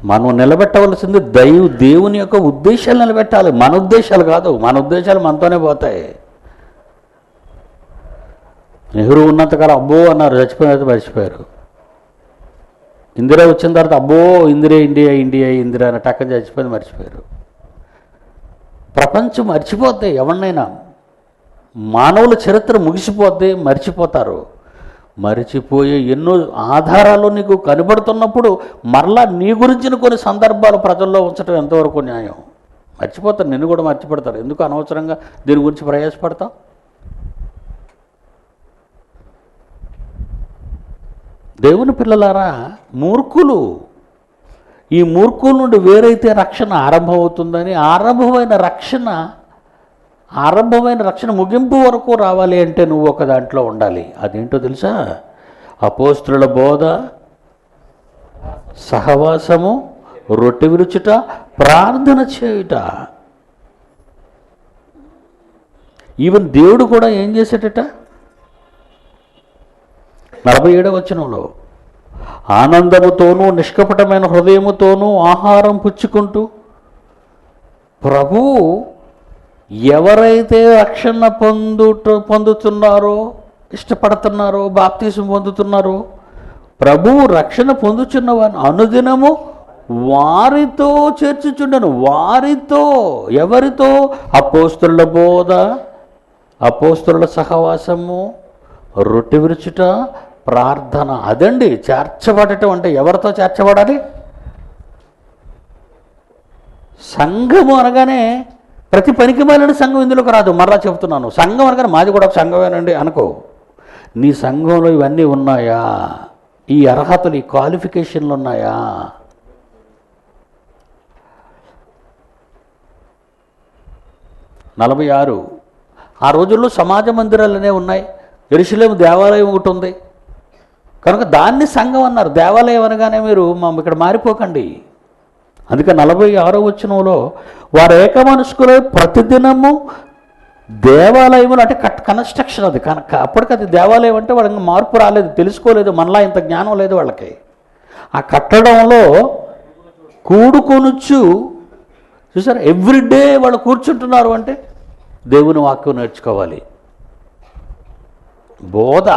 మనం నిలబెట్టవలసింది దేవుని యొక్క ఉద్దేశాలు నిలబెట్టాలి, మన ఉద్దేశాలు కాదు. మన ఉద్దేశాలు మనతోనే పోతాయి. నెహ్రూ ఉన్నంతకాలం అబ్బో అన్నారు, చచ్చిపోయిన తర్వాత మర్చిపోయారు. ఇందిరా వచ్చిన తర్వాత అబ్బో ఇందిరా ఇండియా ఇండియా ఇందిరా అని టక్కన చచ్చిపోయింది, మర్చిపోయారు. ప్రపంచం మర్చిపోద్ది ఎవరినైనా. మానవుల చరిత్ర ముగిసిపోద్ది, మర్చిపోతారు. మరిచిపోయే ఎన్నో ఆధారాలు నీకు కనబడుతున్నప్పుడు మరలా నీ గురించిన కొన్ని సందర్భాలు ప్రజల్లో ఉంచడం ఎంతవరకు న్యాయం? మర్చిపోతారు, నిన్ను కూడా మర్చిపెడతారు. ఎందుకు అనవసరంగా దీని గురించి ప్రయాసపడతావు? దేవుని పిల్లలారా, మూర్ఖులు, ఈ మూర్ఖుల నుండి వేరైతే రక్షణ ఆరంభమవుతుందని, ఆరంభమైన రక్షణ ముగింపు వరకు రావాలి అంటే నువ్వు ఒక దాంట్లో ఉండాలి. అదేంటో తెలుసా? అపోస్తుల బోధ, సహవాసము, రొట్టె విరుచుట, ప్రార్థన చేయుట. ఈవెన్ దేవుడు కూడా ఏం చేసేటట? 47వ వచనంలో, ఆనందముతోనూ నిష్కపటమైన హృదయముతోనూ ఆహారం పుచ్చుకుంటూ. ప్రభువు ఎవరైతే రక్షణ పొందుతున్నారో, ఇష్టపడుతున్నారో, బాప్తీసం పొందుతున్నారో, ప్రభువు రక్షణ పొందుచున్నవారు అనుదినము వారితో చేర్చుచుండను. వారితో, ఎవరితో? అపోస్తుల బోధ, అపోస్తుల సహవాసము, రొట్టె విరుచుట, ప్రార్థన. అదండి చేర్చబడటం అంటే. ఎవరితో చేర్చబడాలి? సంఘము అనగానే ప్రతి పనికి మాలిన సంఘం ఇందులోకి రాదు. మరలా చెప్తున్నాను, సంఘం అనగానే మాది కూడా ఒక సంఘమేనండి అనుకో. నీ సంఘంలో ఇవన్నీ ఉన్నాయా? ఈ అర్హతలు, ఈ క్వాలిఫికేషన్లు ఉన్నాయా? నలభై 46 ఆ రోజుల్లో సమాజ మందిరాలనే ఉన్నాయి. యెరూషలేము దేవాలయం ఒకటి ఉంది కనుక దాన్ని సంఘం అన్నారు. దేవాలయం అనగానే మీరు ఇక్కడ మారిపోకండి. అందుకే 46వ వచనంలో, వారు ఏక మనస్కులై ప్రతిదినము దేవాలయములు, అంటే కన్స్ట్రక్షన్ అది కనుక. అప్పటికి అది దేవాలయం అంటే వాళ్ళకి మార్పు రాలేదు, తెలుసుకోలేదు, మనలా ఇంత జ్ఞానం లేదు వాళ్ళకి. ఆ కట్టడంలో కూడుకొనుచు, చూసారా, ఎవ్రీడే వాళ్ళు కూర్చుంటున్నారు అంటే దేవుని వాక్యం నేర్చుకోవాలి. బోధ.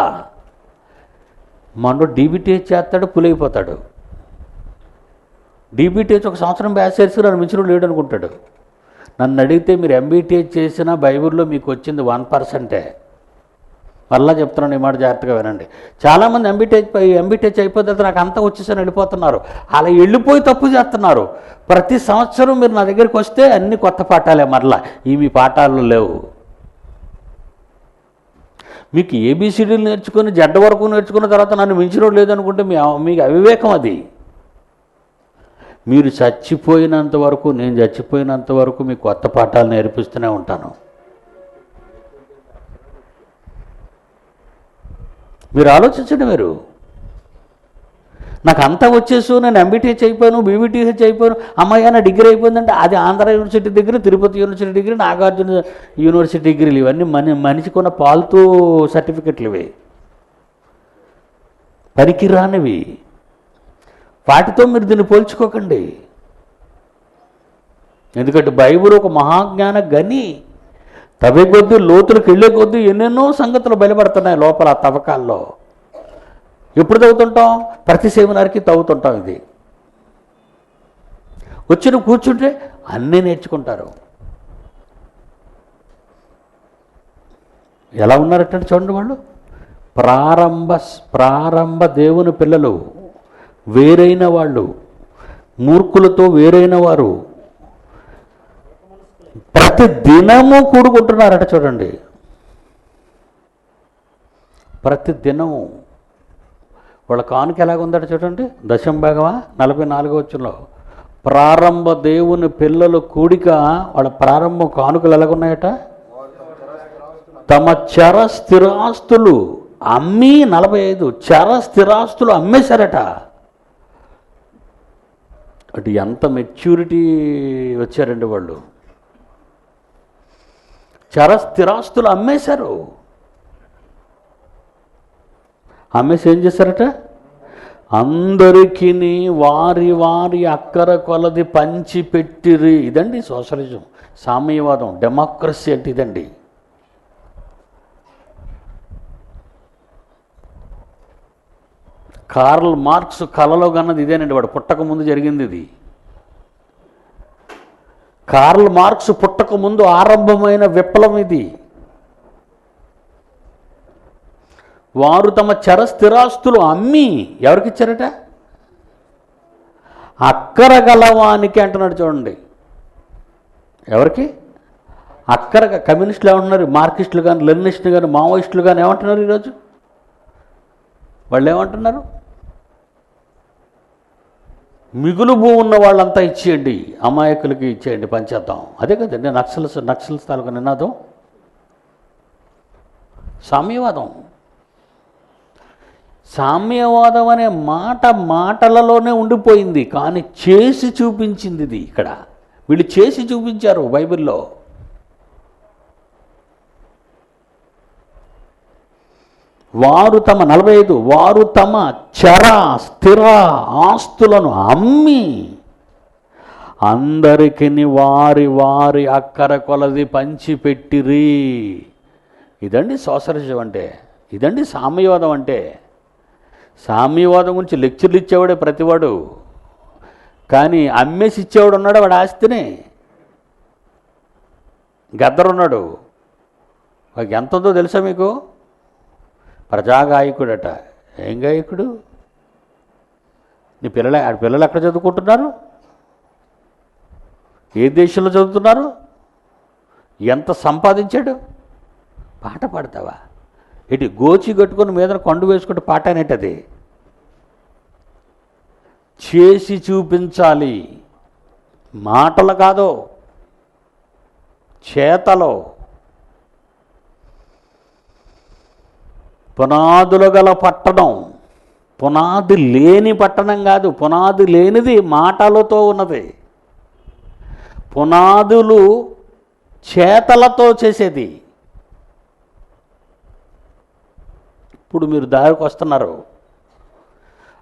మనలో డీబీటీహెచ్ చేస్తాడు, పులైపోతాడు. డీబీటీహెచ్ 1 సంవత్సరం బ్యాచ్ చేసి నన్ను మించిన లేడు అనుకుంటాడు. నన్ను అడిగితే మీరు ఎంబీటీహెచ్ చేసిన బైబిల్లో మీకు వచ్చింది 1%. మళ్ళా చెప్తున్నాను, ఈ మాట జాగ్రత్తగా వినండి. చాలామంది ఎంబీటీహెచ్ అయిపోతే నాకు అంతా వచ్చేసని వెళ్ళిపోతున్నారు. అలా వెళ్ళిపోయి తప్పు చేస్తున్నారు. ప్రతి సంవత్సరం మీరు నా దగ్గరికి వస్తే అన్ని కొత్త పాఠాలే, మరలా ఇవి పాఠాలు లేవు. మీకు ఏబీసీడీలు నేర్చుకుని జడ్డ వరకు నేర్చుకున్న తర్వాత నన్ను మించినోడు లేదనుకుంటే మీకు అవివేకం అది. మీరు చచ్చిపోయినంత వరకు, నేను చచ్చిపోయినంత వరకు మీకు కొత్త పాఠాలు నేర్పిస్తూనే ఉంటాను. మీరు ఆలోచించండి. మీరు నాకు అంతా వచ్చేసు, నేను ఎంబీటీహెచ్ అయిపోయాను, బీబీటీహెచ్ అయిపోయాను, అమ్మాయి నా డిగ్రీ అయిపోయిందంటే అది Andhra university degree, Tirupati university degree, Nagarjuna university డిగ్రీలు. ఇవన్నీ మనిషికున్న పాల్తూ సర్టిఫికెట్లు. ఇవి పనికిరానివి. వాటితో మీరు దీన్ని పోల్చుకోకండి. ఎందుకంటే బైబిల్ ఒక మహాజ్ఞాన గని. తవ్వే కొద్దీ, లోతులకు వెళ్ళే కొద్దీ ఎన్నెన్నో సంగతులు బయలుపడుతున్నాయి లోపల ఆ తవ్వకాల్లో. ఎప్పుడు తవ్వుతుంటాం? ప్రతి సెమినార్కి తవ్వుతుంటాం. ఇది వచ్చి కూర్చుంటే అన్నీ నేర్చుకుంటారు. ఎలా ఉన్నారట చూడండి వాళ్ళు. ప్రారంభ దేవుని పిల్లలు, వేరైన వాళ్ళు, మూర్ఖులతో వేరైన వారు, ప్రతి దినము కూడుకుంటున్నారట చూడండి. ప్రతి దినము వాళ్ళ కానుక ఎలాగుందట చూడండి. 10వ భాగమా 44వ వచనంలో, ప్రారంభ దేవుని పిల్లలు కూడిక, వాళ్ళ ప్రారంభ కానుకలు ఎలాగున్నాయట? తమ చర స్థిరాస్తులు అమ్మి, 45 చర స్థిరాస్తులు అమ్మేశారట. అటు ఎంత మెచ్యూరిటీ వచ్చారండి వాళ్ళు. చర స్థిరాస్తులు అమ్మేశారు. అమ్మేసి ఏం చేశారట? అందరికీ వారి వారి అక్కర కొలది పంచిపెట్టిరి. ఇదండి సోషలిజం, సామ్యవాదం, డెమోక్రసీ అంటే ఇదండి. కార్ల్ మార్క్స్ కలలో కన్నది ఇదేనండి. వాడు పుట్టక ముందు జరిగింది ఇది. కార్ల్ మార్క్స్ పుట్టక ముందు ఆరంభమైన విప్లవం ఇది. వారు తమ చర స్థిరాస్తులు అమ్మి ఎవరికిచ్చారట? అక్కర గలవానికి అంటున్నాడు చూడండి. ఎవరికి? అక్కర. కమ్యూనిస్టులు ఏమంటున్నారు? మార్కిస్టులు కానీ, లెనినిస్టులు కానీ, మావోయిస్టులు కానీ ఏమంటున్నారు ఈరోజు? వాళ్ళు ఏమంటున్నారు? మిగులు భూమి ఉన్న వాళ్ళంతా ఇచ్చేయండి, అమాయకులకి ఇచ్చేయండి, పంచేద్దాం. అదే కదండి నక్సల్స్ తాలూకా నినాదం. సామ్యవాదం. సామ్యవాదం అనే మాట మాటలలోనే ఉండిపోయింది, కానీ చేసి చూపించింది ఇది. ఇక్కడ వీళ్ళు చేసి చూపించారు బైబిల్లో. వారు తమ 45 వారు తమ చర స్థిర ఆస్తులను అమ్మి అందరికి వారి వారి అక్కర కొలది పంచిపెట్టిరి. ఇదండి సోషలిజం అంటే, ఇదండి సామ్యవాదం అంటే. సామ్యవాదం గురించి లెక్చర్లు ఇచ్చేవాడే ప్రతివాడు, కానీ అమ్మేసి ఇచ్చేవాడు ఉన్నాడు. వాడు ఆస్తిని గద్దరున్నాడు. వాడికి ఎంత ఉందో తెలుసా మీకు? ప్రజాగాయకుడట. ఏం గాయకుడు? నీ పిల్లలు ఎక్కడ చదువుకుంటున్నారు? ఏ దేశంలో చదువుతున్నారు? ఎంత సంపాదించాడు? పాట పాడతావా? ఇటు గోచి కట్టుకొని మీద కొండు వేసుకుంటే పాట అనేటది. చేసి చూపించాలి, మాటలు కాదు, చేతలో. పునాదులు గల పట్టణం, పునాది లేని పట్టణం కాదు. పునాది లేనిది మాటలతో ఉన్నది. పునాదులు చేతలతో చేసేది. ఇప్పుడు మీరు దారికి వస్తున్నారు.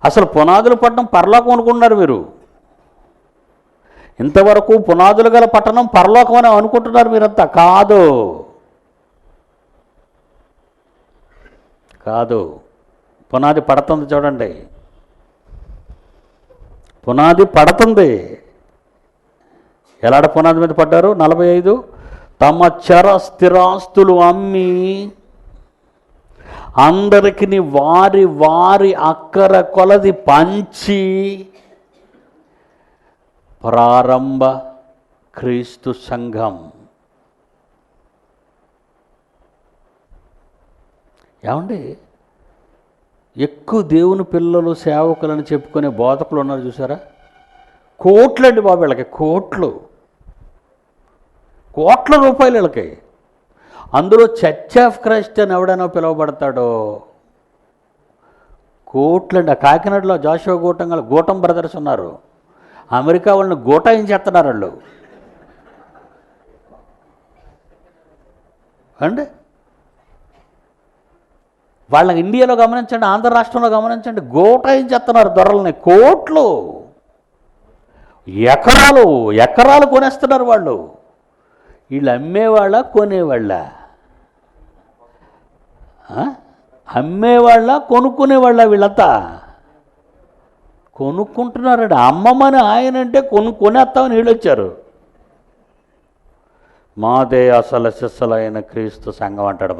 అసలు పునాదులు పట్టణం పరలోకం అనుకుంటున్నారు మీరు. ఇంతవరకు పునాదులు గల పట్టణం పరలోకం అని అనుకుంటున్నారు మీరంతా. కాదు, కాదు. పునాది పడుతుంది చూడండి, పునాది పడుతుంది. ఎలాంటి పునాది మీద పడ్డారు? 45 తమ చర స్థిరాస్తులు అమ్మి అందరికి వారి వారి అక్కర కొలది పంచి ప్రారంభ క్రీస్తు సంఘం. ఏమండి, ఎక్కువ దేవుని పిల్లలు సేవకులని చెప్పుకునే బోధకులు ఉన్నారు చూసారా? కోట్లండి బాబు వీళ్ళకి, కోట్ల రూపాయలు వీళ్ళకి. అందులో చర్చ్ ఆఫ్ క్రైస్ట్ అని ఎవడైనా పిలువబడతాడో కోట్లండి. ఆ కాకినాడలో జాషువా గూటం బ్రదర్స్ ఉన్నారు. అమెరికా వాళ్ళని గోటాయించేస్తున్నారు వాళ్ళు అండి. వాళ్ళని ఇండియాలో గమనించండి, ఆంధ్ర రాష్ట్రంలో గమనించండి, గోటాయించేస్తున్నారు దొరలని. కోట్లు, ఎకరాలు కొనేస్తున్నారు వాళ్ళు. వీళ్ళు అమ్మేవాళ్ళ కొనేవాళ్ళ? అమ్మేవాళ్ళ కొనుక్కునేవాళ్ళ? వీళ్ళంతా కొనుక్కుంటున్నారండి. అమ్మమని ఆయన అంటే కొనేస్తామని వీళ్ళు వచ్చారు. మాదే అసలు శిస్సులైన క్రీస్తు సంఘం అంటాడు.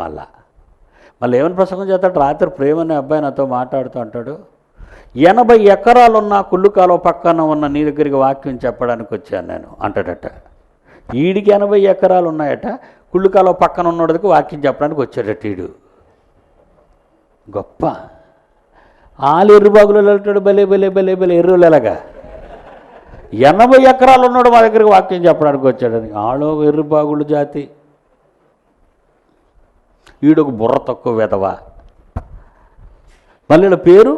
మళ్ళీ ఏమని ప్రసంగం చేస్తాడు? రాత్రి ప్రేమ అనే అబ్బాయి నాతో మాట్లాడుతూ అంటాడు, 80 ఎకరాలున్న కుళ్ళుకాలో పక్కన ఉన్న నీ దగ్గరికి వాక్యం చెప్పడానికి వచ్చాను నేను అంటాడట. ఈడికి 80 ఎకరాలు ఉన్నాయట, కుళ్ళుకాలో పక్కన ఉన్నోడికి వాక్యం చెప్పడానికి వచ్చాడట ఈడు. గొప్ప ఆలు ఎర్రుబాగులు వెళ్తాడు. భలే ఎర్రులు ఎలాగా 80 ఎకరాలు ఉన్నాడు మా దగ్గరికి వాక్యం చెప్పడానికి వచ్చాడని. ఆలో ఎర్రుబాగులు జాతి. ఈడొక బుర్ర తక్కువ వెధవ. మళ్ళీ పేరు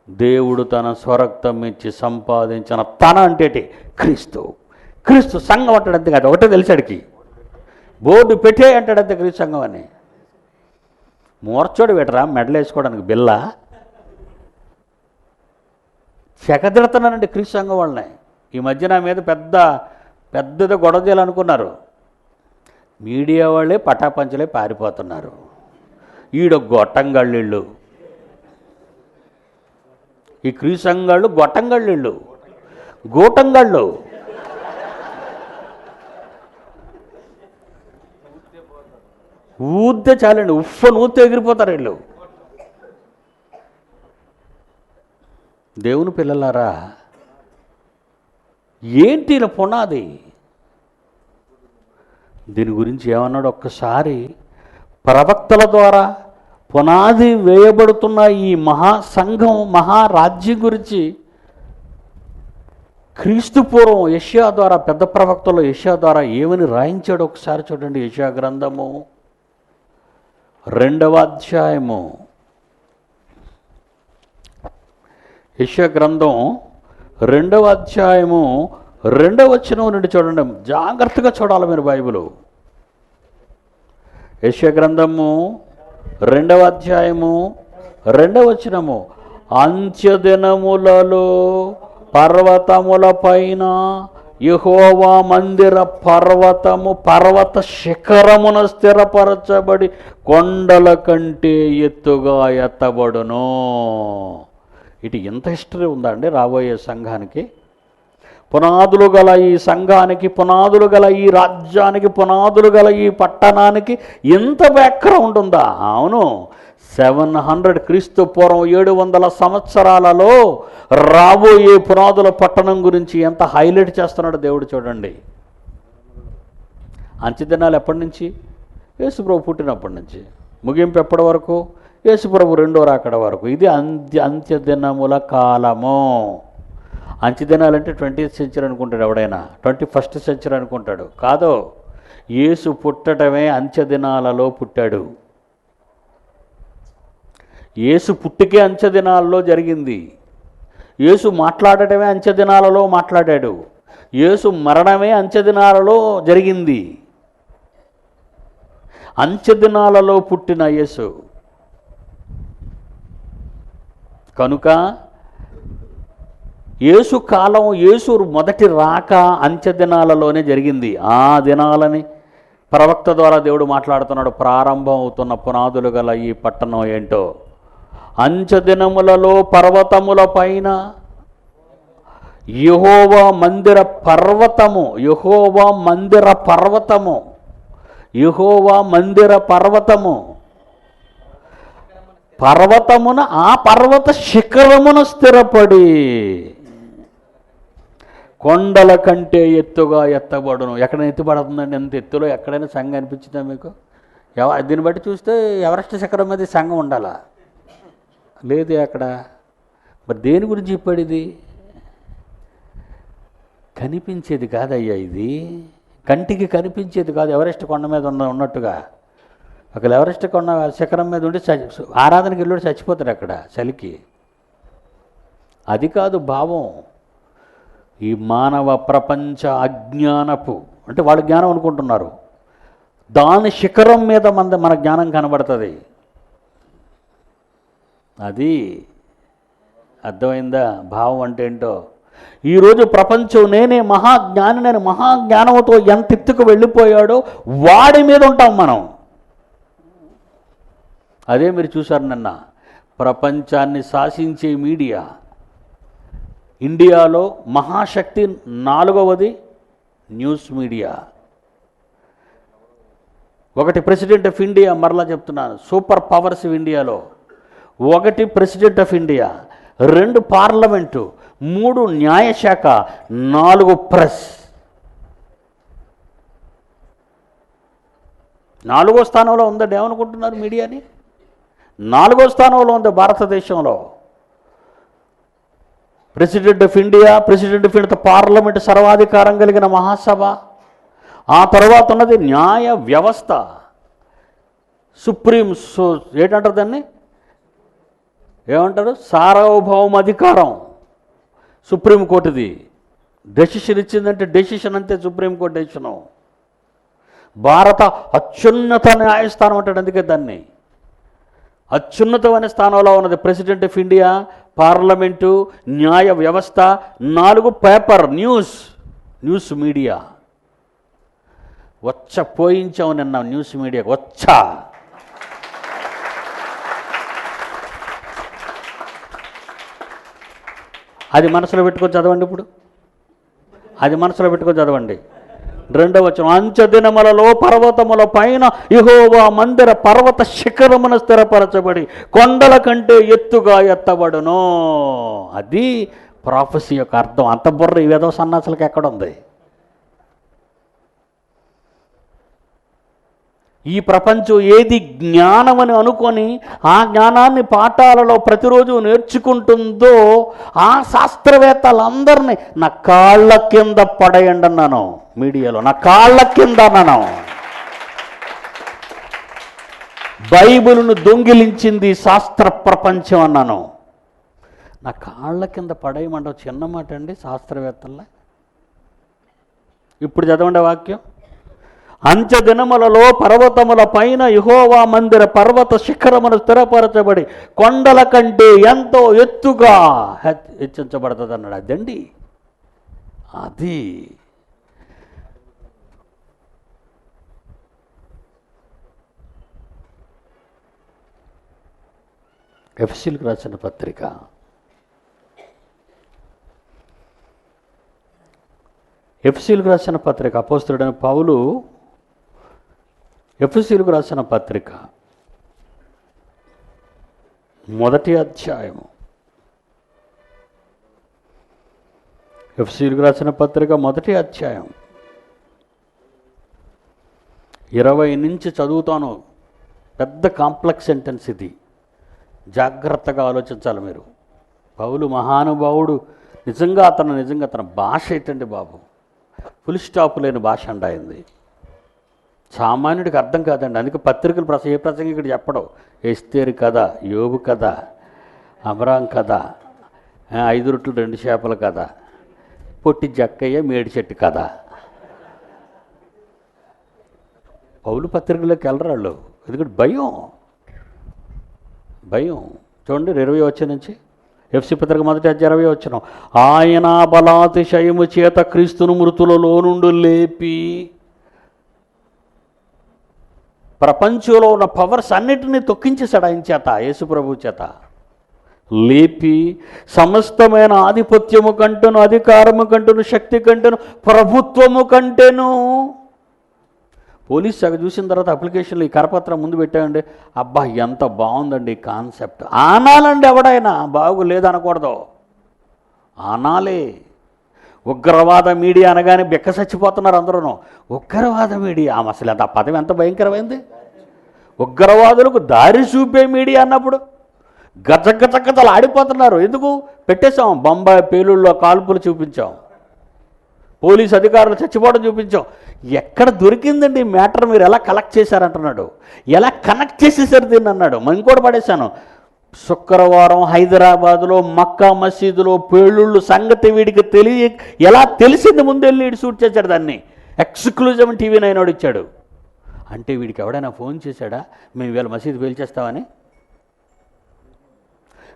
దేవుడు తన స్వరక్తం ఇచ్చి సంపాదించిన తన అంటేటి క్రీస్తు సంఘం అంటాడంతే కాదు. ఒకటే తెలిసాడికి, బోర్డు పెట్టే అంటాడంతే క్రీస్తు సంఘం అని. మూర్చోడు పెట్టరా మెడలు వేసుకోవడానికి బిల్ల. తెగదిడుతున్నానండి క్రీస్తు సంఘం వాళ్ళని. ఈ మధ్య నా మీద పెద్దది గొడవ చేయాలనుకున్నారు. మీడియా వాళ్ళే పటాపంచలే పారిపోతున్నారు. ఈడ గొట్టంగళ్ళిళ్ళు, ఈ క్రీస్తు సంఘాళ్ళు గొట్టంగళ్ళిళ్ళు, గోటంగాళ్ళు. ఊద్దే చాలండి, ఉఫ్ఫను ఊతే ఎగిరిపోతారు వీళ్ళు. దేవుని పిల్లలారా, ఏంటి ఇలా పునాది? దీని గురించి ఏమన్నాడు ఒక్కసారి ప్రవక్తల ద్వారా పునాది వేయబడుతున్న ఈ మహాసంఘం మహారాజ్యం గురించి క్రీస్తు పూర్వం యెషయా ద్వారా, పెద్ద ప్రవక్తలో యెషయా ద్వారా ఏమని రాయించాడు ఒకసారి చూడండి. యెషయా గ్రంథము 2వ అధ్యాయము, యెషయా గ్రంథం 2వ అధ్యాయము 2వ వచనం నుండి చూడండి. జాగ్రత్తగా చూడాలి మీరు బైబిలు. యెషయా గ్రంథము 2వ అధ్యాయము 2వ వచనము, అంత్యదినములలో పర్వతముల పైన యెహోవా మందిర పర్వత శిఖరమున స్థిరపరచబడి కొండల కంటే ఎత్తుగా ఎత్తబడును. ఇటు ఎంత హిస్టరీ ఉందండి రాబోయే సంఘానికి. పునాదులు గల ఈ సంఘానికి, పునాదులు గల ఈ రాజ్యానికి, పునాదులు గల ఈ పట్టణానికి ఎంత బ్యాక్గ్రౌండ్ ఉందా? అవును, 700 క్రీస్తు పూర్వం 700 సంవత్సరాలలో రాబోయే పునాదుల పట్టణం గురించి ఎంత హైలైట్ చేస్తున్నాడు దేవుడు చూడండి. అంత్యదినాలు ఎప్పటి నుంచి? యేసుప్రభు పుట్టినప్పటి నుంచి. ముగింపు ఎప్పటి వరకు? యేసుప్రభు 2వ రాకడ వరకు. ఇది అంత్యదినముల కాలము. అంత్యదినాలంటే 20th సెంచరీ అనుకుంటాడు ఎవడైనా, 21st సెంచరీ అనుకుంటాడు. కాదు, యేసు పుట్టడమే అంత్యదినాలలో పుట్టాడు. యేసు పుట్టుకే అంత్యదినాలలో జరిగింది. యేసు మాట్లాడటమే అంత్యదినాలలో మాట్లాడాడు. యేసు మరణమే అంత్యదినాలలో జరిగింది. అంత్యదినాలలో పుట్టిన యేసు కనుక యేసు కాలం, యేసు మొదటి రాక అంత్యదినాలలోనే జరిగింది. ఆ దినాలని ప్రవక్త ద్వారా దేవుడు మాట్లాడుతున్నాడు. ప్రారంభం అవుతున్న పునాదులు గల ఈ పట్టణం ఏంటో, అంత్యదినములలో పర్వతముల పైన యెహోవా మందిర పర్వతము, యెహోవా మందిర పర్వతము, యెహోవా మందిర పర్వతము, పర్వతమున ఆ పర్వత శిఖరమున స్థిరపడి కొండల కంటే ఎత్తుగా ఎత్తబడును. ఎక్కడ ఎత్తుపడుతుందండి? ఎంత ఎత్తులో ఎక్కడైనా సంఘం అనిపించిందా మీకు? దీన్ని బట్టి చూస్తే ఎవరెస్ట్ శిఖరం మీద సంఘం ఉండాలా? లేదు అక్కడ. మరి దేని గురించి చెప్పాడు? ఇది కనిపించేది కాదయ్యా, ఇది కంటికి కనిపించేది కాదు. ఎవరెస్ట్ కొండ మీద ఉన్నట్టుగా. అక్కడ ఎవరెస్ట్ కొండ శిఖరం మీద ఉండి ఆరాధనకి వెళ్ళి చచ్చిపోతాడు అక్కడ చలికి. అది కాదు భావం. ఈ మానవ ప్రపంచ అజ్ఞానపు, అంటే వాళ్ళు జ్ఞానం అనుకుంటున్నారు, దాని శిఖరం మీద మన జ్ఞానం కనబడుతుంది. అది అర్థమైందా? భావం అంటే ఏంటో. ఈరోజు ప్రపంచం నేనే మహాజ్ఞాని, నేను మహాజ్ఞానంతో ఎంత ఎత్తుకు వెళ్ళిపోయాడో వాడి మీద ఉంటాం మనం. అదే మీరు చూశారు నిన్న, ప్రపంచాన్ని శాసించే మీడియా. ఇండియాలో మహాశక్తి 4వది న్యూస్ మీడియా. ఒకటి ప్రెసిడెంట్ ఆఫ్ ఇండియా, మరలా చెప్తున్నాను, సూపర్ పవర్స్ ఇండియాలో. 1 ప్రెసిడెంట్ ఆఫ్ ఇండియా, 2 పార్లమెంటు, 3 న్యాయశాఖ, 4 ప్రెస్. 4వ స్థానంలో ఉందండి. ఏమనుకుంటున్నారు మీడియాని? 4వ స్థానంలో ఉంది భారతదేశంలో. President of India, president of India, parliament, సర్వాధికారం కలిగిన మహాసభ. ఆ తర్వాత ఉన్నది న్యాయ వ్యవస్థ, సుప్రీం, ఏంటంటారు దాన్ని, ఏమంటారు, సార్వభౌమాధికారం సుప్రీంకోర్టుది. డెసిషన్ ఇచ్చిందంటే డెసిషన్ అంతే, సుప్రీంకోర్టు డెసిషను. భారత అత్యున్నత న్యాయస్థానం అంటాడు. అందుకే దాన్ని అత్యున్నతమైన స్థానంలో ఉన్నది ప్రెసిడెంట్ ఆఫ్ ఇండియా, పార్లమెంటు, న్యాయ వ్యవస్థ, 4 పేపర్ న్యూస్ మీడియా. పోయించావు నిన్న న్యూస్ మీడియా అది మనసులో పెట్టుకొని చదవండి. ఇప్పుడు అది మనసులో పెట్టుకొని చదవండి. 2వ వచనం, అంచెదినములలో పర్వతముల పైన యెహోవా మందిర పర్వత శిఖరమున స్థిరపరచబడి కొండల కంటే ఎత్తుగా ఎత్తబడును. అది ప్రాఫెసీ యొక్క అర్థం. అంత బుర్ర ఈ వేద సన్నాసులకు ఎక్కడుంది? ఈ ప్రపంచం ఏది జ్ఞానమని అనుకొని ఆ జ్ఞానాన్ని పాఠాలలో ప్రతిరోజు నేర్చుకుంటుందో ఆ శాస్త్రవేత్తలందరినీ నా కాళ్ళ కింద పడేయండి అన్నాను. మీడియాలో నా కాళ్ళ కింద అన్నాను. బైబిలును దొంగిలించింది శాస్త్ర ప్రపంచం అన్నాను. నా కాళ్ళ కింద పడేయమంటావు చిన్న మాట అండి శాస్త్రవేత్తల్లా. ఇప్పుడు చదవండి వాక్యం. అంచెదినములలో పర్వతముల పైన యెహోవా మందిర పర్వత శిఖరమును స్థిరపరచబడి కొండల కంటే ఎంతో ఎత్తుగా హెచ్చించబడుతుంది అన్నాడు. అదండి అది. ఎఫెసీయులకు రాసిన పత్రిక అపోస్తలుడైన పౌలు ఎఫెసీయులకు రాసిన పత్రిక 1వ అధ్యాయము. ఎఫెసీయులకు రాసిన పత్రిక 1వ అధ్యాయం 20 నుంచి చదువుతాను. పెద్ద కాంప్లెక్స్ సెంటెన్స్ ఇది. జాగ్రత్తగా ఆలోచించాలి మీరు. పౌలు మహానుభావుడు. నిజంగా అతని భాష ఏంటండి బాబు, ఫుల్ స్టాప్ లేని భాష అండి. సామాన్యుడికి అర్థం కాదండి. అందుకే పత్రికలు ఏ ప్రసంగికుడు చెప్పడం. ఎస్తేరు కథ, యోబు కథ, అబ్రాం కథ, 5 రొట్టెలు 2 చేపల కథ, పొట్టి జక్కయ్య మేడి చెట్టు కథ. పౌలు పత్రికలోకి వెళ్ళరు వాళ్ళు. ఎందుకంటే భయం. చూడండి 20వ వచనం నుంచి. ఎఫెసీ పత్రిక 1వ అధ్యాయం 20వ వచనం. ఆయన బలాతిశయము చేత క్రీస్తును మృతులలో నుండి లేపి, ప్రపంచంలో ఉన్న పవర్స్ అన్నిటినీ తొక్కించేశాడు ఆయన చేత, యేసు ప్రభు చేత లేపి, సమస్తమైన ఆధిపత్యము కంటేను, అధికారము కంటేను, శక్తి కంటేను, ప్రభుత్వము కంటేను. పోలీస్ శాఖ చూసిన తర్వాత అప్లికేషన్లో ఈ కరపత్రం ముందు పెట్టామండి. అబ్బా ఎంత బాగుందండి కాన్సెప్ట్ ఆనాలండి. ఎవడైనా బాగులేదనకూడదు, ఆనాలే. ఉగ్రవాద మీడియా అనగానే బెక్క చచ్చిపోతున్నారు అందరూ. ఉగ్రవాద మీడియా అసలు ఆ పదం ఎంత భయంకరమైంది. ఉగ్రవాదులకు దారి చూపే మీడియా అన్నప్పుడు గజగజగజలు ఆడిపోతున్నారు. ఎందుకు? పెట్టేశాం. బొంబాయి పేలుళ్ళలో కాల్పులు చూపించాం, పోలీసు అధికారులు చచ్చిపోవడం చూపించాం. ఎక్కడ దొరికిందండి మ్యాటర్? మీరు ఎలా కలెక్ట్ చేశారంటున్నాడు. ఎలా కనెక్ట్ చేసేసారు దీన్ని అన్నాడు. ఇంకోటి పడేశాను. శుక్రవారం హైదరాబాదులో మక్కా మసీదులో పేలుళ్ళు సంగతి వీడికి ఎలా తెలిసింది ముందెళ్ళి వీడు షూట్ చేశాడు దాన్ని. ఎక్స్క్లూజివ్ టీవీ 9 ఇచ్చాడు. అంటే వీడికి ఎవడైనా ఫోన్ చేశాడా మేము ఇవాళ మసీదు పేల్చేస్తామని?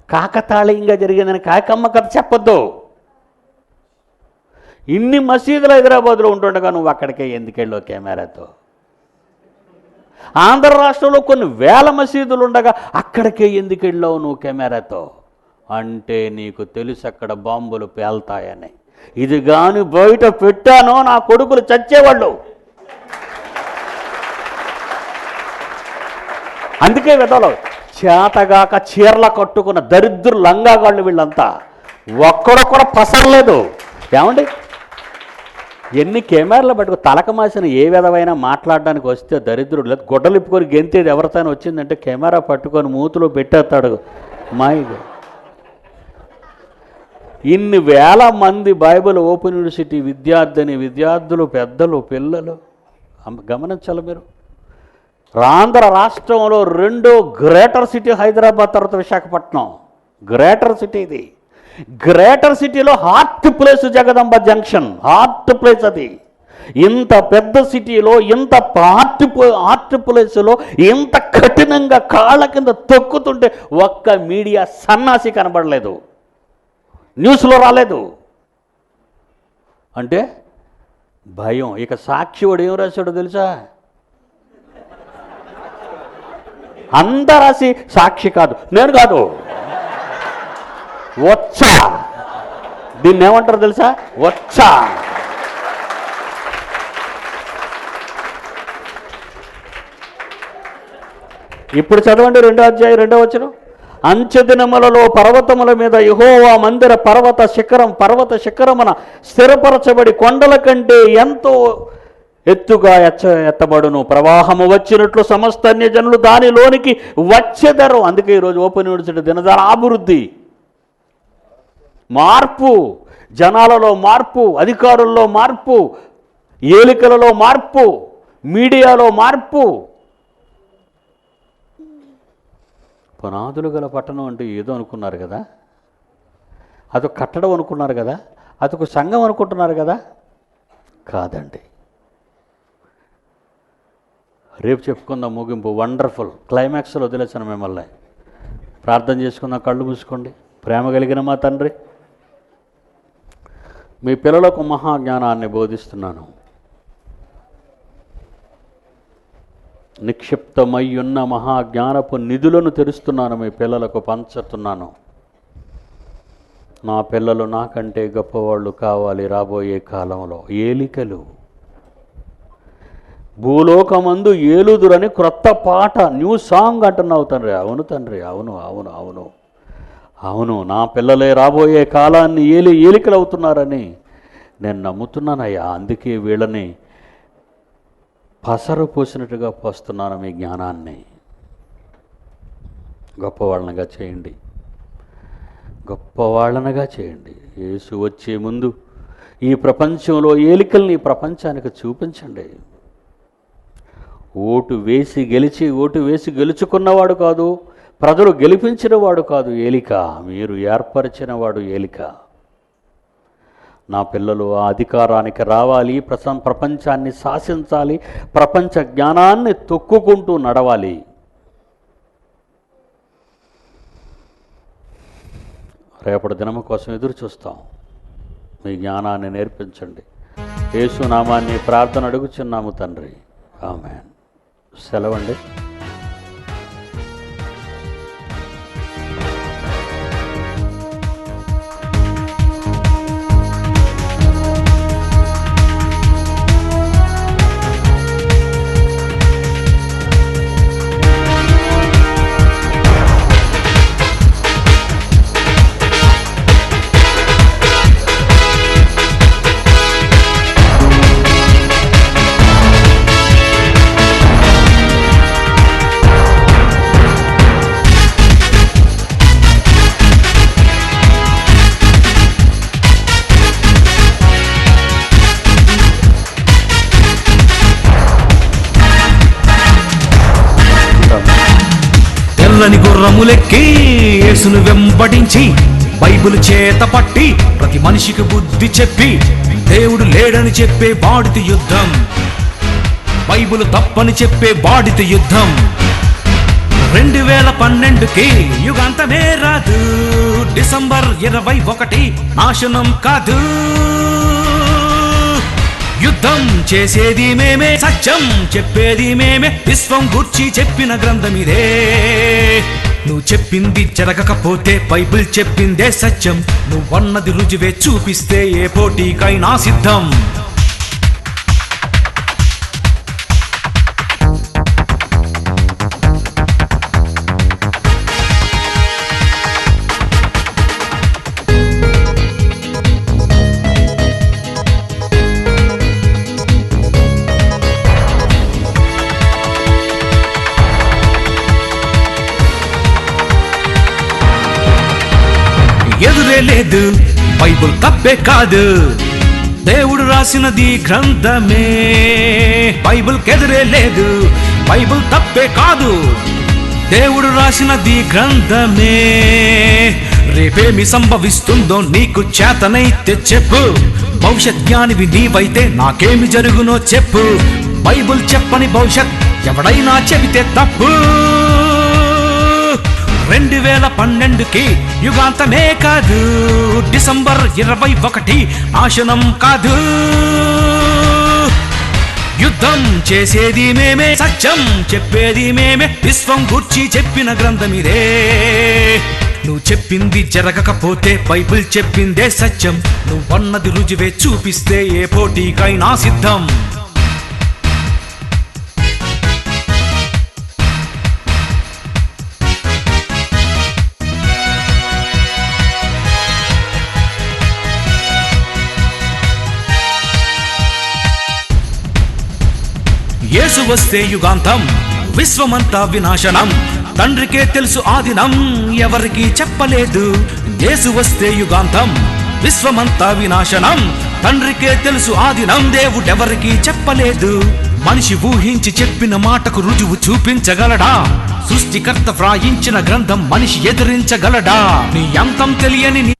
కాకతాళీయంగా జరిగిందని కాకమ్మ కథ చెప్పొద్దు. ఇన్ని మసీదులు హైదరాబాద్లో ఉంటుండగా నువ్వు అక్కడికే ఎందుకెళ్ళో కెమెరాతో? ఆంధ్ర రాష్ట్రంలో కొన్ని వేల మసీదులు ఉండగా అక్కడికే ఎందుకెళ్ళావు నువ్వు కెమెరాతో? అంటే నీకు తెలుసు అక్కడ బాంబులు పేల్తాయని. ఇది కానీ బయట పెట్టానో నా కొడుకులు చచ్చేవాళ్ళు. అందుకే విధవలు చేతగాక చీరల కట్టుకున్న దరిద్రులు లంగాగాళ్ళు వీళ్ళంతా. ఒక్కడొక్కడ పసరలేదు. ఏమండి, ఎన్ని కెమెరాలు పట్టుకు తలక మాసిన ఏ విధమైన మాట్లాడడానికి వస్తే దరిద్రుడు లేదు. గుడ్డలు ఇప్పుకొని గెంతేది ఎవరితో వచ్చిందంటే కెమెరా పట్టుకొని మూతులో పెట్టేస్తాడు. మాయిగా ఇన్ని వేల మంది బైబిల్ ఓపెన్ యూనివర్సిటీ విద్యార్థులు, పెద్దలు, పిల్లలు గమనించాలి మీరు. ఆంధ్ర రాష్ట్రంలో 2వ గ్రేటర్ సిటీ హైదరాబాద్, తర్వాత విశాఖపట్నం. గ్రేటర్ సిటీ ఇది. గ్రేటర్ సిటీలో heart place Jagadamba junction, heart place అది. ఇంత పెద్ద సిటీలో, ఇంత ఆర్ట్ ప్లేస్లో ఇంత కఠినంగా కాళ్ళ కింద తొక్కుతుంటే ఒక్క మీడియా సన్నాసి కనబడలేదు, న్యూస్లో రాలేదు. అంటే భయం. ఇక సాక్షి వాడు ఏం రాశాడో తెలుసా? అంతా రాసి సాక్షి కాదు, నేను కాదు, వచ్చా. దీన్ని ఏమంటారు తెలుసా? వచ్చా. ఇప్పుడు చదవండి 2వ అధ్యాయం 2వ వచనం. అంచెదినములలో పర్వతముల మీద యెహోవా మందిర పర్వత శిఖరమున స్థిరపరచబడి కొండల కంటే ఎంతో ఎత్తుగా ఎత్తబడును. ప్రవాహము వచ్చినట్లు సమస్త అన్యజనులు దానిలోనికి వచ్చెదరు. అందుకే ఈరోజు ఓపెన్ యూనివర్సిటీ దినదాన అభివృద్ధి, మార్పు, జనాలలో మార్పు, అధికారుల్లో మార్పు, ఏలికలలో మార్పు, మీడియాలో మార్పు. పునాదులు గల పట్టణం అంటే ఏదో అనుకున్నారు కదా, అదొక కట్టడం అనుకున్నారు కదా, అదొక సంఘం అనుకుంటున్నారు కదా. కాదండి. రేపు చెప్పుకుందాం ముగింపు. వండర్ఫుల్ క్లైమాక్స్లో వదిలేసాను మిమ్మల్ని. ప్రార్థన చేసుకుందాం. కళ్ళు మూసుకోండి. ప్రేమ కలిగిన మా తండ్రి, మీ పిల్లలకు మహాజ్ఞానాన్ని బోధిస్తున్నాను. నిక్షిప్తమై ఉన్న మహాజ్ఞానపు నిధులను తెరుస్తున్నాను, మీ పిల్లలకు పంచుతున్నాను. నా పిల్లలు నాకంటే గొప్పవాళ్ళు కావాలి రాబోయే కాలంలో. ఏలికలు భూలోకమందు ఏలుదురని క్రొత్త పాట, న్యూ సాంగ్ అంటున్నావు తండ్రి. అవును తండ్రి, అవును అవును అవును అవును. నా పిల్లలే రాబోయే కాలాన్ని ఏలికలు అవుతున్నారని నేను నమ్ముతున్నానయ్యా. అందుకే వీళ్ళని పసరు పోసినట్టుగా పోస్తున్నాను మీ జ్ఞానాన్ని. గొప్పవాళ్ళనగా చేయండి, గొప్పవాళ్ళనగా చేయండి. యేసు వచ్చే ముందు ఈ ప్రపంచంలో ఏలికల్ని ప్రపంచానికి చూపించండి. ఓటు వేసి గెలుచుకున్నవాడు కాదు, ప్రజలు గెలిపించిన వాడు కాదు ఏలిక, మీరు ఏర్పరిచిన వాడు ఏలిక. నా పిల్లలు ఆ అధికారానికి రావాలి, ప్రపంచాన్ని శాసించాలి, ప్రపంచ జ్ఞానాన్ని తొక్కుకుంటూ నడవాలి. రేపటి దినము కోసం ఎదురు చూస్తాం. మీ జ్ఞానాన్ని నేర్పించండి. యేసు నామాన్ని ప్రార్థన అడుగుచున్నాము తండ్రి, ఆమేన్. సెలవండి. తెల్లని గుర్రములెక్కి యేసును వెంబడించి బైబిల్ చేత పట్టి ప్రతి మనిషికి బుద్ధి చెప్పి దేవుడు లేడని చెప్పే వాడితో యుద్ధం, బైబిల్ తప్పని చెప్పే వాడితో యుద్ధం. 2012కి యుగాంతమే రాదు, డిసెంబర్ 21 నాశనం కాదు. యుద్ధం చేసేది మేమే, సత్యం చెప్పేది మేమే, విశ్వం గూర్చి చెప్పిన గ్రంథం ఇదే. నువ్వు చెప్పింది జరగకపోతే బైబిల్ చెప్పిందే సత్యం, నువ్వన్నది రుజువే చూపిస్తే ఏ పోటీకైనా సిద్ధం. ఎదురే లేదు, బైబిల్ తప్పే కాదు, దేవుడు రాసినది గ్రంథమే. బైబిల్ కెదురే లేదు, బైబిల్ తప్పే కాదు, దేవుడు రాసినది గ్రంథమే. రేపేమి సంభవిస్తుందో నీకు చేతనైతే చెప్పు, భవిష్యత్ జ్ఞానివి నీవైతే నాకేమి జరుగునో చెప్పు. బైబుల్ చెప్పని భవిష్యత్ ఎవడైనా చెబితే తప్పు. 2012కి యుగాంతమే కాదు, డిసెంబర్ 21 నాశనం కాదు. యుద్ధం చేసేది మేమే, సత్యం చెప్పేది మేమే, విశ్వం గూర్చి చెప్పిన గ్రంథమిదే. నువ్వు చెప్పింది జరగకపోతే బైబిల్ చెప్పిందే సత్యం. నువ్వన్నది రుజువే చూపిస్తే ఏ పోటీకైనా సిద్ధం. యేసు వస్తే యుగాంతం, విశ్వమంతా వినాశనం. తండ్రికే తెలుసు ఆదినం, ఎవరికి చెప్పలేదు. యేసు వస్తే యుగాంతం, విశ్వమంతా వినాశనం. తండ్రికే తెలుసు ఆదినం, దేవుడెవరికి చెప్పలేదు. మనిషి ఊహించి చెప్పిన మాటకు రుజువు చూపించగలడా? సృష్టికర్త వ్రాయించిన గ్రంథం మనిషి ఎదిరించగలడా? నీ అంతం తెలియని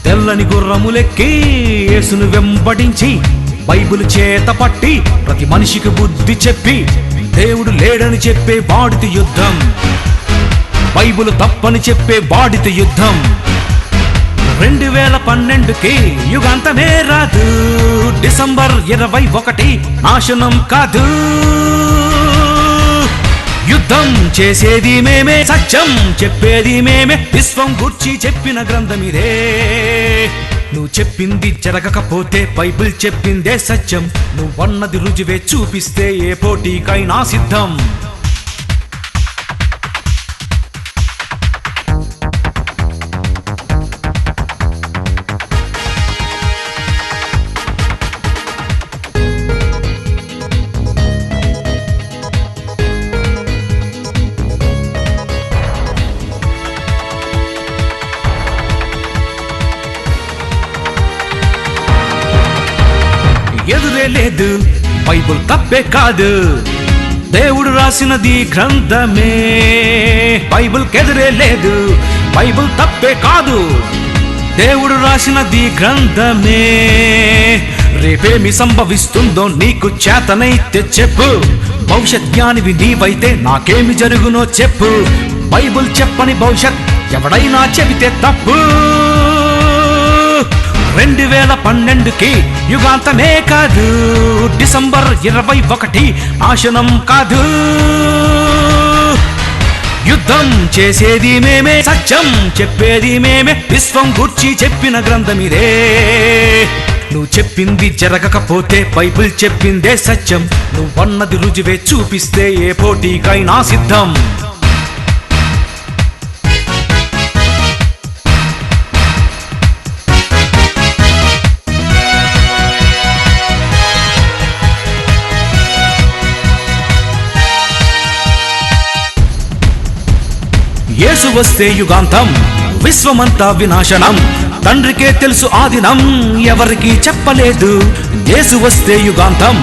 తెల్లని గుర్రములెక్కి యేసును వెంబడించి బైబిల్ చేత పట్టి ప్రతి మనిషికి బుద్ధి చెప్పి దేవుడు లేడని చెప్పే వాడితో యుద్ధం. బైబిల్ తప్పని చెప్పే వాడితో యుద్ధం. 2012కి యుగాంతమే రాదు, డిసెంబర్ 21 నాశనం కాదు. యుద్ధం చేసేది మేమే, సత్యం చెప్పేది మేమే, విశ్వం గూర్చి చెప్పిన గ్రంథమిదే. నువ్వు చెప్పింది జరగకపోతే బైబిల్ చెప్పిందే సత్యం. నువ్వన్నది రుజువే చూపిస్తే ఏ పోటీకైనా సిద్ధం. ఎదురే లేదు, బైబుల్ తప్పే కాదు, దేవుడు రాసినది గ్రంథమే. బైబుల్ కెదురే లేదు, బైబుల్ తప్పే కాదు, దేవుడు రాసినది గ్రంథమే. రేపేమి సంభవిస్తుందో నీకు చేతనైతే చెప్పు. భవిష్యత్ జ్ఞానివి నీవైతే నాకేమి జరుగునో చెప్పు. బైబుల్ చెప్పని భవిష్యత్ ఎవడైనా చెబితే తప్పు. 2012కి యుగాంతమే కాదు, డిసెంబర్ 21 నాశనం కాదు. యుద్ధం చేసేది మేమే, సత్యం చెప్పేది మేమే, విశ్వం గూర్చి చెప్పిన గ్రంథమిదే. నువ్వు చెప్పింది జరగకపోతే బైబిల్ చెప్పిందే సత్యం. నువ్వన్నది రుజువే చూపిస్తే ఏ పోటీకైనా సిద్ధం. యేసు వస్తే యుగాంతం, విశ్వమంతా వినాశనం. తండ్రికే తెలుసు ఆదినం, ఎవరికి చెప్పలేదు. యేసు వస్తే యుగాంతం,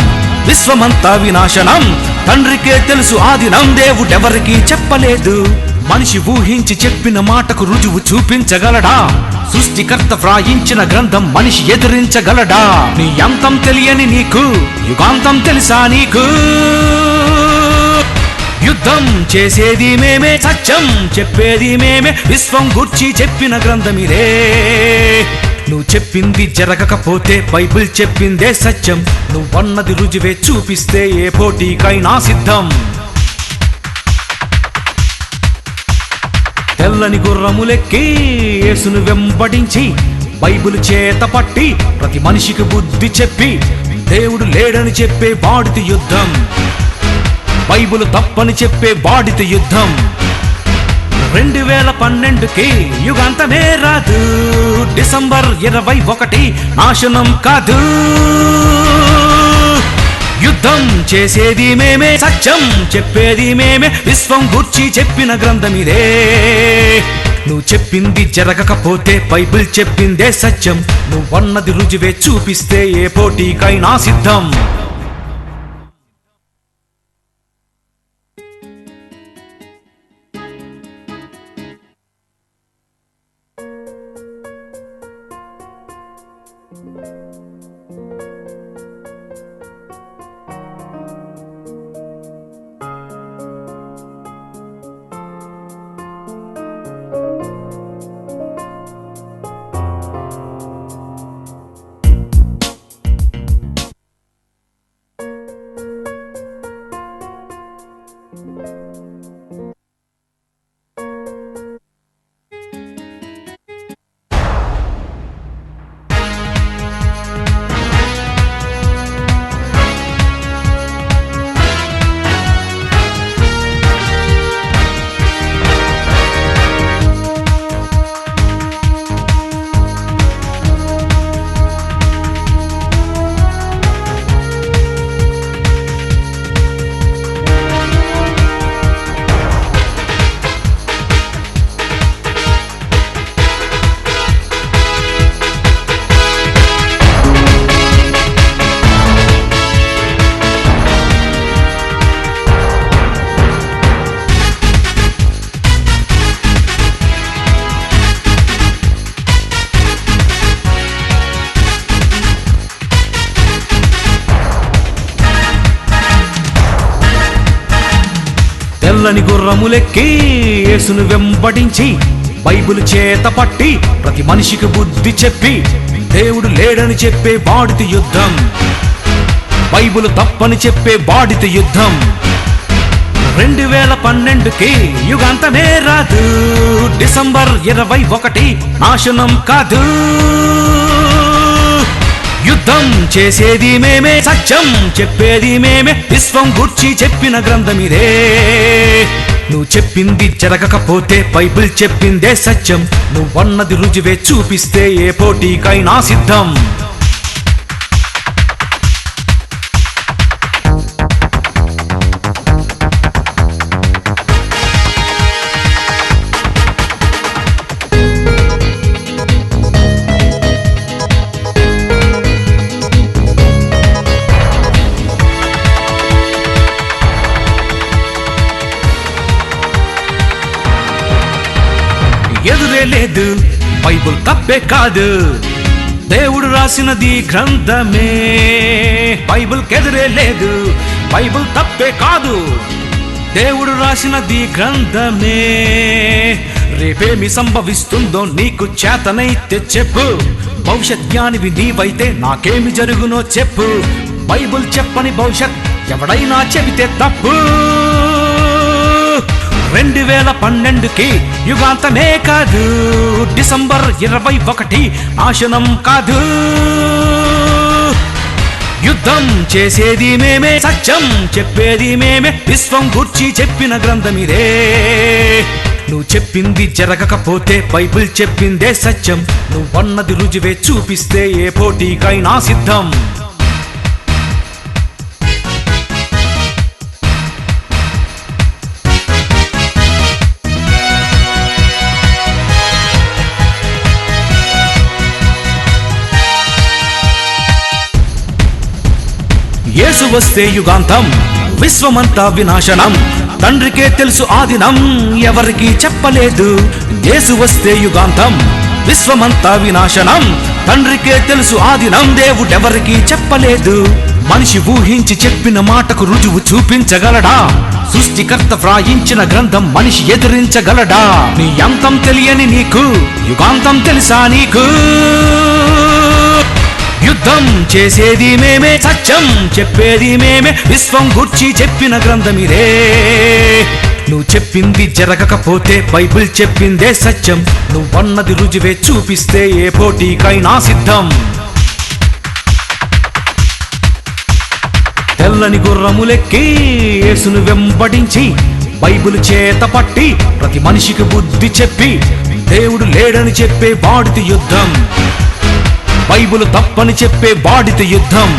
విశ్వమంతా వినాశనం. తండ్రికే తెలుసు ఆదినం, దేవుడెవరికి చెప్పలేదు. మనిషి ఊహించి చెప్పిన మాటకు రుజువు చూపించగలడా? సృష్టికర్త వ్రాయించిన గ్రంథం మనిషి ఎదిరించగలడా? నీ అంతం తెలియని నీకు యుగాంతం తెలుసా నీకు? యుద్ధం యుద్ధం చేసేది మేమే, సత్యం చెప్పేది మేమే, విశ్వం గూర్చి చెప్పిన గ్రంథమిదే. నువ్వు చెప్పింది జరగకపోతే బైబిల్ చెప్పిందే సత్యం. నువ్వన్నది రుజువే చూపిస్తే ఏ పోటీకైనా సిద్ధం. తెల్లని గుర్రములెక్కి యేసును వెంబడించి బైబిల్ చేత పట్టి ప్రతి మనిషికి బుద్ధి చెప్పి దేవుడు లేడని చెప్పే వాడితో యుద్ధం. బైబిల్ తప్పని చెప్పే వాడితో యుద్ధం. 2012కి యుగాంతమే రాదు, డిసెంబర్ 21 నాశనం కాదు. యుద్ధం చేసేది మేమే, సత్యం చెప్పేది మేమే, విశ్వం గూర్చి చెప్పిన గ్రంథమిదే. నువ్వు చెప్పింది జరగకపోతే బైబిల్ చెప్పిందే సత్యం. నువ్వన్నది రుజువే చూపిస్తే ఏ పోటీకైనా సిద్ధం. తెల్లని గుర్రములెక్కి యేసును వెంబడించి బైబిల్ చేత పట్టి ప్రతి మనిషికి బుద్ధి చెప్పి దేవుడు లేడని చెప్పే వాడితో యుద్ధం. బైబిల్ తప్పని చెప్పే వాడితో యుద్ధం. 2012కి యుగాంతమే రాదు, డిసెంబర్ 21 నాశనం కాదు. యుద్ధం చేసేది మేమే, సత్యం చెప్పేది మేమే, విశ్వం గూర్చి చెప్పిన గ్రంథమిదే. నువ్వు చెప్పింది జరగకపోతే బైబిల్ చెప్పిందే సత్యం. నువ్వన్నది రుజువే చూపిస్తే ఏ పోటీకైనా సిద్ధం. ఎదురే లేదు, బైబిల్ తప్పే కాదు, దేవుడు రాసినది గ్రంథమే. బైబిల్ కెదురే లేదు, బైబిల్ తప్పే కాదు, దేవుడు రాసినది గ్రంథమే. రేపేమి సంభవిస్తుందో నీకు చేతనైతే చెప్పు, భవిష్యత్ జ్ఞానివి నీవైతే నాకేమి జరుగునో చెప్పు. బైబిల్ చెప్పని భవిష్యత్ ఎవడైనా చెబితే తప్పు. 2012కి యుగాంతమే కాదు, డిసెంబర్ 21 నాశనం కాదు. యుద్ధం చేసేది మేమే, సత్యం చెప్పేది మేమే, విశ్వం గూర్చి చెప్పిన గ్రంథమిదే. నువ్వు చెప్పింది జరగకపోతే బైబిల్ చెప్పిందే సత్యం. నువ్వన్నది రుజువే చూపిస్తే ఏ పోటీకైనా సిద్ధం. యేసు వస్తే యుగాంతం, విశ్వమంతా వినాశనం. తండ్రికే తెలుసు ఆదినం, ఎవరికి చెప్పలేదు. యేసు వస్తే యుగాంతం, విశ్వమంతా వినాశనం. తండ్రికే తెలుసు ఆదినం, దేవుడెవరికి చెప్పలేదు. మనిషి ఊహించి చెప్పిన మాటకు రుజువు చూపించగలడా? సృష్టికర్త వ్రాయించిన గ్రంథం మనిషి ఎదిరించగలడా? నీ అంతం తెలియని నీకు యుగాంతం తెలుసా నీకు? యుద్ధం చేసేది మేమే, సత్యం చెప్పేది మేమే, విశ్వం గూర్చి చెప్పిన గ్రంథం ఇదే. నువ్వు చెప్పింది జరగకపోతే బైబిల్ చెప్పిందే సత్యం. నువ్వన్నది రుజువే చూపిస్తే ఏ పోటీకైనా సిద్ధం. తెల్లని గుర్రములెక్కి యేసును వెంబడించి బైబిల్ చేత పట్టి ప్రతి మనిషికి బుద్ధి చెప్పి దేవుడు లేడని చెప్పే వాడితో యుద్ధం. బైబిల్ తప్పని చెప్పే వాడితో యుద్ధం.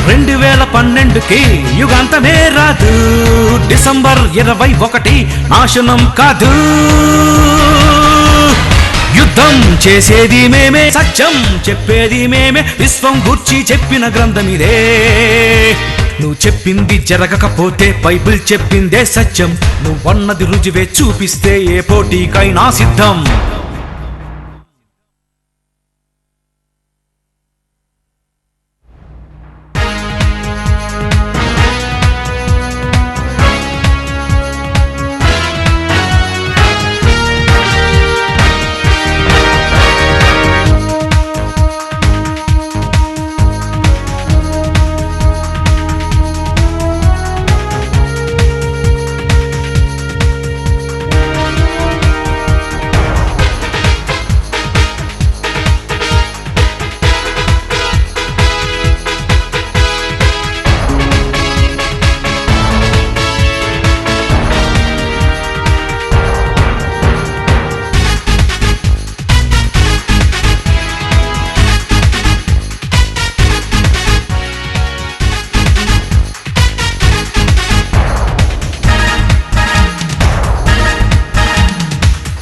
2012కి యుగాంతమే రాదు, డిసెంబర్ 21 నాశనం కాదు. యుద్ధం చేసేది మేమే, సత్యం చెప్పేది మేమే, విశ్వం గూర్చి చెప్పిన గ్రంథం ఇదే. నువ్వు చెప్పింది జరగకపోతే బైబిల్ చెప్పిందే సత్యం. నువ్వన్నది రుజువే చూపిస్తే ఏ పోటీకైనా సిద్ధం.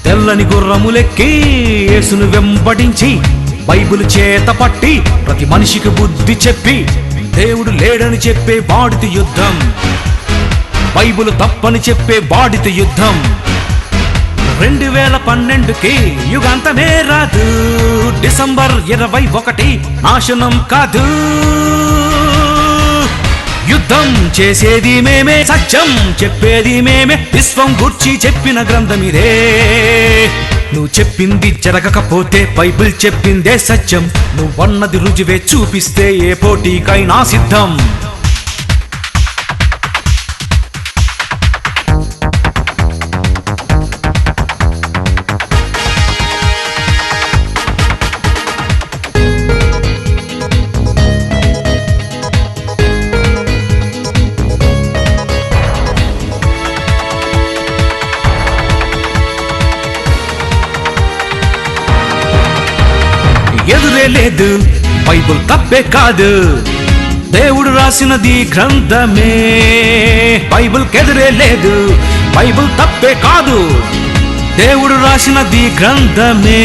తెల్లని గుర్రములెక్కి యేసును వెంబడించి బైబిల్ చేత పట్టి ప్రతి మనిషికి బుద్ధి చెప్పి దేవుడు లేడని చెప్పే వాడితో యుద్ధం. బైబిల్ తప్పని చెప్పే వాడితో యుద్ధం. 2012కి యుగాంతమే రాదు, డిసెంబర్ 21 నాశనం కాదు. యుద్ధం చేసేది మేమే, సత్యం చెప్పేది మేమే, విశ్వం గూర్చి చెప్పిన గ్రంథం ఇదే. నువ్వు చెప్పింది జరగకపోతే బైబిల్ చెప్పిందే సత్యం. నువ్వన్నది రుజువే చూపిస్తే ఏ పోటీకైనా సిద్ధం. ఎదురే లేదు, బైబిల్ తప్పే కాదు, దేవుడు రాసినది గ్రంథమే. బైబిల్ కెదురే లేదు, బైబిల్ తప్పే కాదు, దేవుడు రాసినది గ్రంథమే.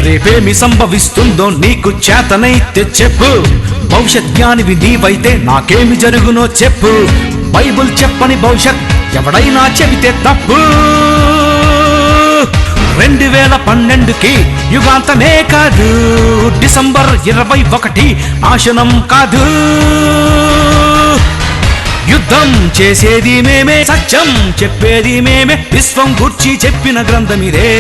రేపేమి సంభవిస్తుందో నీకు చేతనైతే చెప్పు, భవిష్యత్ జ్ఞానివి నీవైతే నాకేమి జరుగునో చెప్పు. బైబిల్ చెప్పని భవిష్యత్ ఎవడైనా చెబితే తప్పు. 2012కి యుగాంతమే కాదు, డిసెంబర్ 21 నాశనం కాదు. యుద్ధం చేసేది మేమే, సత్యం చెప్పేది మేమే, విశ్వం గూర్చి చెప్పిన గ్రంథం ఇదే.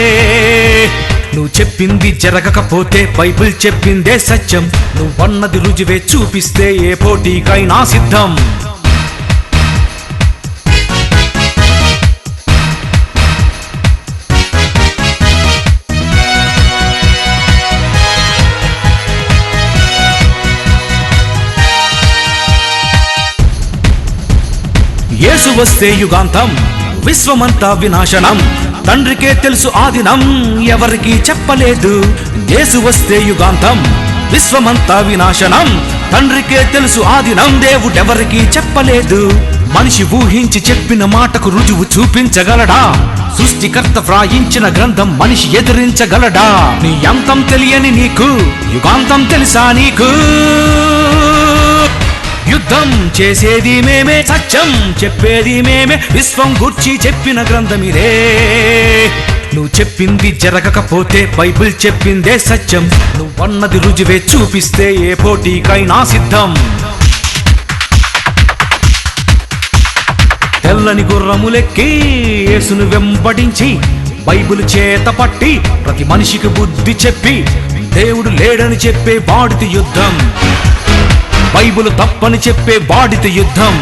నువ్వు చెప్పింది జరగకపోతే బైబిల్ చెప్పిందే సత్యం. నువ్వన్నది రుజువే చూపిస్తే ఏ పోటీకైనా సిద్ధం. యేసు వస్తే యుగాంతం, విశ్వమంతా వినాశనం. తండ్రికే తెలుసు ఆదినం, ఎవరికి చెప్పలేదు. యేసు వస్తే యుగాంతం, విశ్వమంతా వినాశనం. తండ్రికే తెలుసు ఆదినం, దేవుడెవరికి చెప్పలేదు. మనిషి ఊహించి చెప్పిన మాటకు రుజువు చూపించగలడా? సృష్టికర్త వ్రాయించిన గ్రంథం మనిషి ఎదిరించగలడా? నీ అంతం తెలియని నీకు యుగాంతం తెలుసా నీకు? యుద్ధం చేసేది మేమే, సత్యం చెప్పేది మేమే, విశ్వం గూర్చి చెప్పిన గ్రంథం ఇదే. నువ్వు చెప్పింది జరగకపోతే బైబిల్ చెప్పిందే సత్యం. నువ్వన్నది రుజువే చూపిస్తే ఏ పోటీకైనా సిద్ధం. తెల్లని గుర్రములెక్కి యేసును వెంబడించి బైబిల్ చేత పట్టి ప్రతి మనిషికి బుద్ధి చెప్పి దేవుడు లేడని చెప్పే వాడితో యుద్ధం, బైబిల్ తప్పని చెప్పే వాడితో యుద్ధం.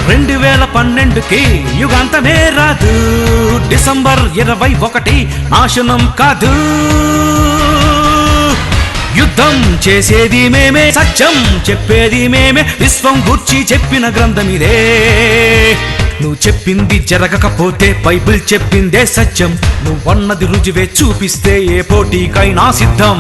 2012కి యుగాంతమే రాదు, డిసెంబర్ 21 నాశనం కాదు. యుద్ధం చేసేది మేమే, సత్యం చెప్పేది మేమే, విశ్వం గూర్చి చెప్పిన గ్రంథం ఇదే. నువ్వు చెప్పింది జరగకపోతే బైబిల్ చెప్పిందే సత్యం, నువ్వన్నది రుజువే చూపిస్తే ఏ పోటీకైనా సిద్ధం.